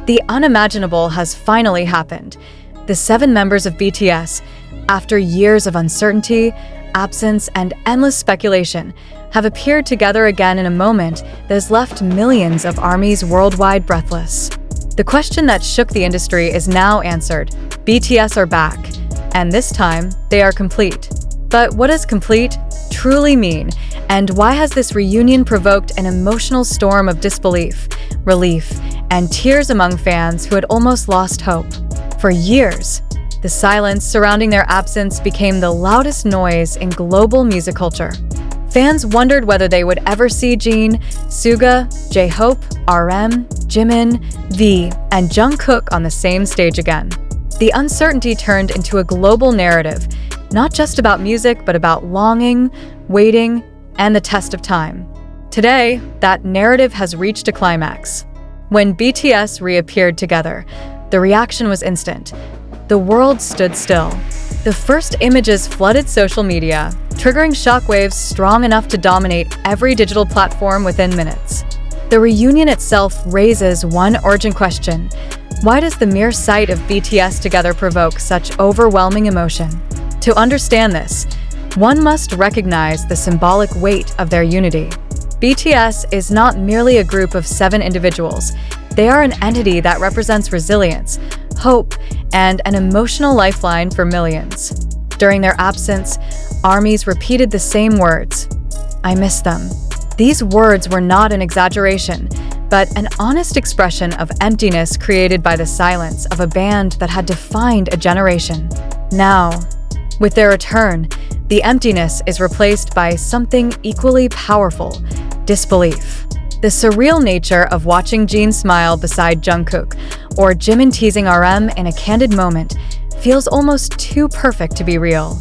The unimaginable has finally happened. The 7 members of BTS, after years of uncertainty, absence, and endless speculation, have appeared together again in a moment that has left millions of ARMYs worldwide breathless. The question that shook the industry is now answered. BTS are back, and this time, they are complete. But what does complete truly mean, and why has this reunion provoked an emotional storm of disbelief, relief, and tears among fans who had almost lost hope? For years, the silence surrounding their absence became the loudest noise in global music culture. Fans wondered whether they would ever see Jin, Suga, J-Hope, RM, Jimin, V, and Jungkook on the same stage again. The uncertainty turned into a global narrative, not just about music, but about longing, waiting, and the test of time. Today, that narrative has reached a climax. When BTS reappeared together, the reaction was instant. The world stood still. The first images flooded social media, triggering shockwaves strong enough to dominate every digital platform within minutes. The reunion itself raises one urgent question. Why does the mere sight of BTS together provoke such overwhelming emotion? To understand this, one must recognize the symbolic weight of their unity. BTS is not merely a group of 7 individuals. They are an entity that represents resilience, hope, and an emotional lifeline for millions. During their absence, ARMYs repeated the same words, "I miss them." These words were not an exaggeration, but an honest expression of emptiness created by the silence of a band that had defined a generation. Now, with their return, the emptiness is replaced by something equally powerful: disbelief. The surreal nature of watching Jin smile beside Jungkook, or Jimin teasing RM in a candid moment, feels almost too perfect to be real.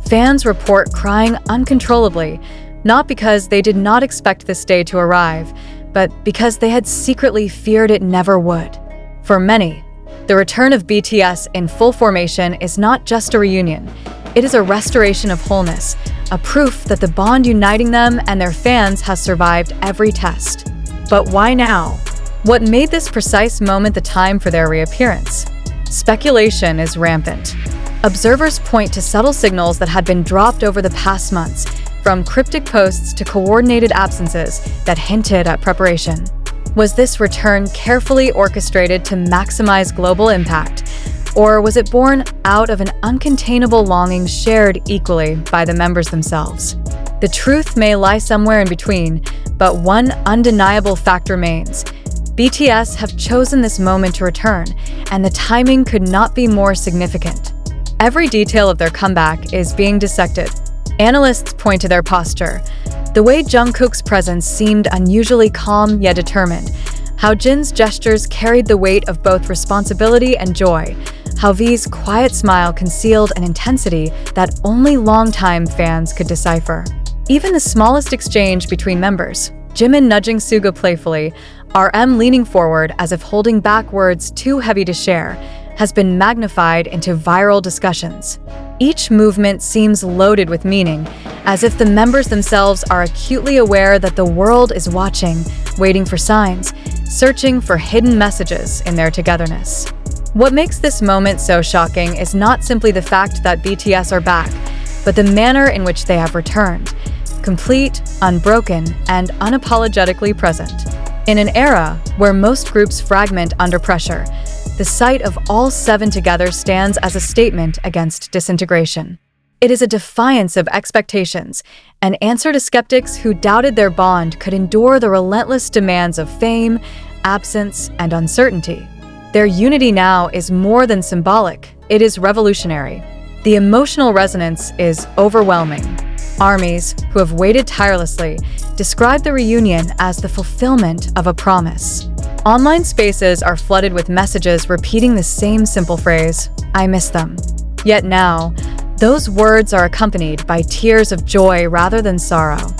Fans report crying uncontrollably, not because they did not expect this day to arrive, but because they had secretly feared it never would. For many, the return of BTS in full formation is not just a reunion. It is a restoration of wholeness, a proof that the bond uniting them and their fans has survived every test. But why now? What made this precise moment the time for their reappearance? Speculation is rampant. Observers point to subtle signals that had been dropped over the past months, from cryptic posts to coordinated absences that hinted at preparation. Was this return carefully orchestrated to maximize global impact? Or was it born out of an uncontainable longing shared equally by the members themselves? The truth may lie somewhere in between, but one undeniable fact remains. BTS have chosen this moment to return, and the timing could not be more significant. Every detail of their comeback is being dissected. Analysts point to their posture. The way Jungkook's presence seemed unusually calm yet determined, how Jin's gestures carried the weight of both responsibility and joy, how V's quiet smile concealed an intensity that only longtime fans could decipher. Even the smallest exchange between members, Jimin nudging Suga playfully, RM leaning forward as if holding back words too heavy to share, has been magnified into viral discussions. Each movement seems loaded with meaning, as if the members themselves are acutely aware that the world is watching, waiting for signs, searching for hidden messages in their togetherness. What makes this moment so shocking is not simply the fact that BTS are back, but the manner in which they have returned, complete, unbroken, and unapologetically present. In an era where most groups fragment under pressure, the sight of all 7 together stands as a statement against disintegration. It is a defiance of expectations, an answer to skeptics who doubted their bond could endure the relentless demands of fame, absence, and uncertainty. Their unity now is more than symbolic, it is revolutionary. The emotional resonance is overwhelming. ARMYs, who have waited tirelessly, describe the reunion as the fulfillment of a promise. Online spaces are flooded with messages repeating the same simple phrase, "I miss them." Yet now, those words are accompanied by tears of joy rather than sorrow.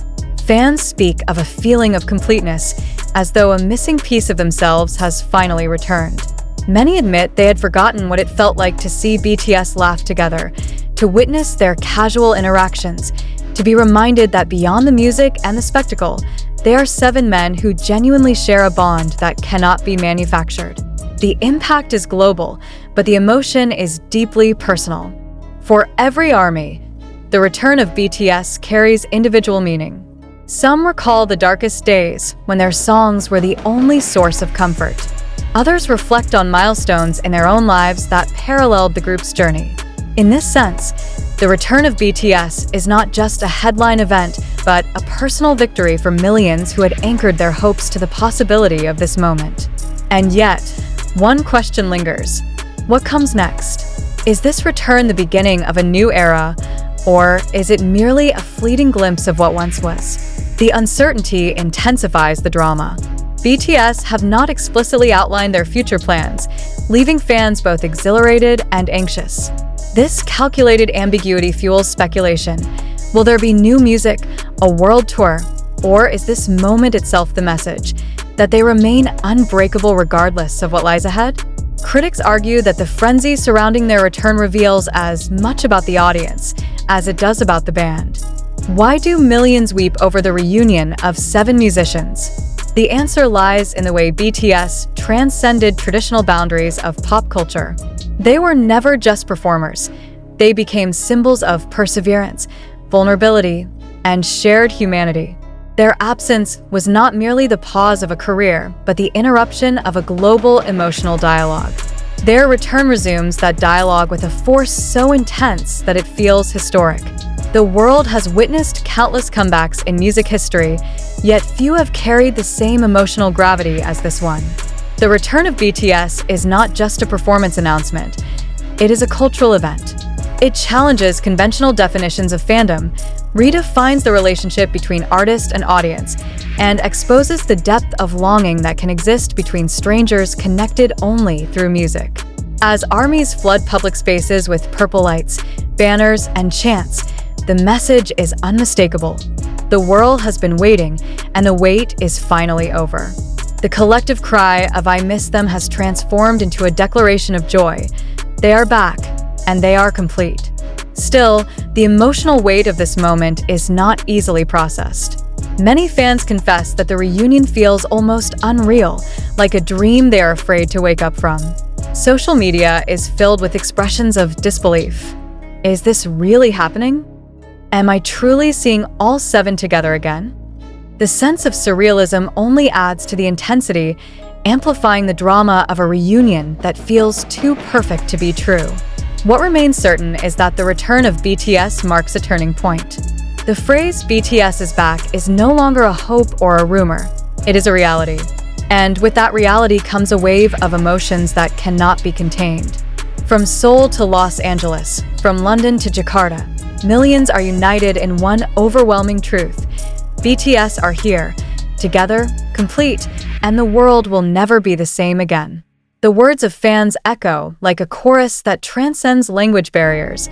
Fans speak of a feeling of completeness, as though a missing piece of themselves has finally returned. Many admit they had forgotten what it felt like to see BTS laugh together, to witness their casual interactions, to be reminded that beyond the music and the spectacle, they are 7 men who genuinely share a bond that cannot be manufactured. The impact is global, but the emotion is deeply personal. For every army, the return of BTS carries individual meaning. Some recall the darkest days when their songs were the only source of comfort. Others reflect on milestones in their own lives that paralleled the group's journey. In this sense, the return of BTS is not just a headline event, but a personal victory for millions who had anchored their hopes to the possibility of this moment. And yet, one question lingers. What comes next? Is this return the beginning of a new era, or is it merely a fleeting glimpse of what once was? The uncertainty intensifies the drama. BTS have not explicitly outlined their future plans, leaving fans both exhilarated and anxious. This calculated ambiguity fuels speculation. Will there be new music, a world tour, or is this moment itself the message that they remain unbreakable regardless of what lies ahead? Critics argue that the frenzy surrounding their return reveals as much about the audience as it does about the band. Why do millions weep over the reunion of 7 musicians? The answer lies in the way BTS transcended traditional boundaries of pop culture. They were never just performers. They became symbols of perseverance, vulnerability, and shared humanity. Their absence was not merely the pause of a career, but the interruption of a global emotional dialogue. Their return resumes that dialogue with a force so intense that it feels historic. The world has witnessed countless comebacks in music history, yet few have carried the same emotional gravity as this one. The return of BTS is not just a performance announcement. It is a cultural event. It challenges conventional definitions of fandom, redefines the relationship between artist and audience, and exposes the depth of longing that can exist between strangers connected only through music. As armies flood public spaces with purple lights, banners, and chants, the message is unmistakable. The world has been waiting, and the wait is finally over. The collective cry of "I miss them" has transformed into a declaration of joy. They are back, and they are complete. Still, the emotional weight of this moment is not easily processed. Many fans confess that the reunion feels almost unreal, like a dream they are afraid to wake up from. Social media is filled with expressions of disbelief. Is this really happening? Am I truly seeing all 7 together again? The sense of surrealism only adds to the intensity, amplifying the drama of a reunion that feels too perfect to be true. What remains certain is that the return of BTS marks a turning point. The phrase "BTS is back" is no longer a hope or a rumor. It is a reality. And with that reality comes a wave of emotions that cannot be contained. From Seoul to Los Angeles, from London to Jakarta, millions are united in one overwhelming truth. BTS are here, together, complete, and the world will never be the same again. The words of fans echo like a chorus that transcends language barriers.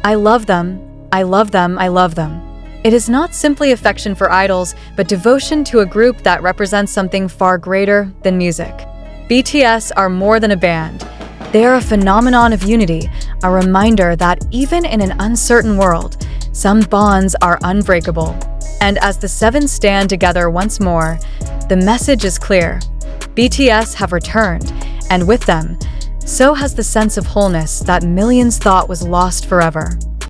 I love them, I love them, I love them. It is not simply affection for idols, but devotion to a group that represents something far greater than music. BTS are more than a band. They are a phenomenon of unity, a reminder that even in an uncertain world, some bonds are unbreakable. And as the 7 stand together once more, the message is clear. BTS have returned, and with them, so has the sense of wholeness that millions thought was lost forever.